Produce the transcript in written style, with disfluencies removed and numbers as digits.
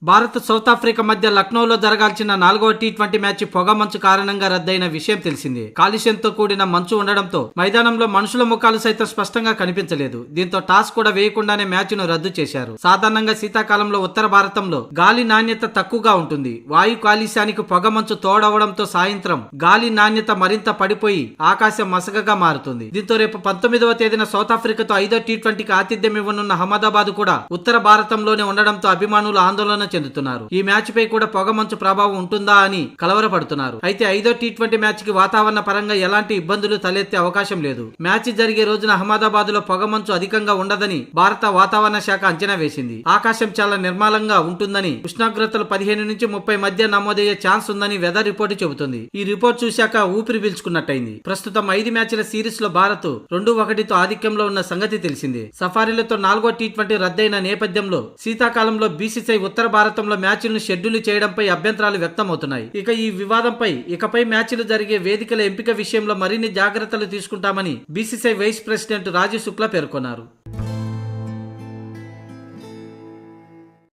Bharat south Africa మధ్య లక్నోలో జరగాల్సిన 4వ టీ20 మ్యాచ్ పొగమంచు కారణంగా రద్దయిన విషయం తెలిసిందే. కాలుష్యంతో కూడిన మంచు ఉండడంతో మైదానంలో మనుషుల ముఖాలు సైతం స్పష్టంగా కనిపించలేదు. దీంతో టాస్ కూడా వేయకుండానే మ్యాచ్ ను రద్దు చేశారు. సాధారణంగా శీతాకాలంలో ఉత్తర భారతంలో గాలి నాణ్యత తక్కువగా ఉంటుంది. వాయు కాలుష్యానికి పొగమంచు తోడవడంతో సాయంత్రం గాలి నాణ్యత మరింత పడిపోయి ఆకాశం మసకగా మారుతుంది. దీంతో రేపు 19వ తేదీన సౌత్ ఆఫ్రికాతో 5వ టీ20కి ఆతిథ్యం ఇవ్వనున్న అహ్మదాబాద్ కూడా ఉత్తర భారతంలోనే ఉండడంతో అభిమానులు ఆందోళన చెందుతున్నారు. ఈ మ్యాచ్ పై కూడా పొగమంచు ప్రభావం ఉంటుందా అని కలవరపడుతున్నారు. అయితే 5వ టీ20 మ్యాచ్ కి వాతావరణ పరంగా ఎలాంటి ఇబ్బందులు తలెత్తే అవకాశం లేదు. మ్యాచ్ జరిగే రోజున అహ్మదాబాద్ లో పొగమంచు అధికంగా ఉండదని భారత వాతావరణ శాఖ అంచనా వేసింది. ఆకాశం చాలా నిర్మలంగా ఉంటుందని, ఉష్ణోగ్రతలు 15 నుంచి 30 మధ్య నమోదయ్యే ఛాన్స్ ఉందని వెదర్ రిపోర్ట్ చెబుతుంది. ఈ రిపోర్ట్ చూశాక ఊపిరి పీల్చుకున్నట్టయింది. ప్రస్తుతం 5 మ్యాచ్ల సిరీస్ లో భారత్ 2-1తో ఆధిక్యంలో ఉన్న సంగతి తెలిసిందే. సఫారీలతో 4వ టీ20 రద్దయిన నేపథ్యంలో శీతాకాలంలో బీసీసీఐ ఉత్తర భారతంలో మ్యాచ్లను షెడ్యూల్ చేయడంపై అభ్యంతరాలు వ్యక్తమవుతున్నాయి. ఇక ఈ వివాదంపై ఇకపై మ్యాచ్లు జరిగే వేదికల ఎంపిక విషయంలో మరిన్ని జాగ్రత్తలు తీసుకుంటామని BCCI vice president Rajiv Shukla పేర్కొన్నారు.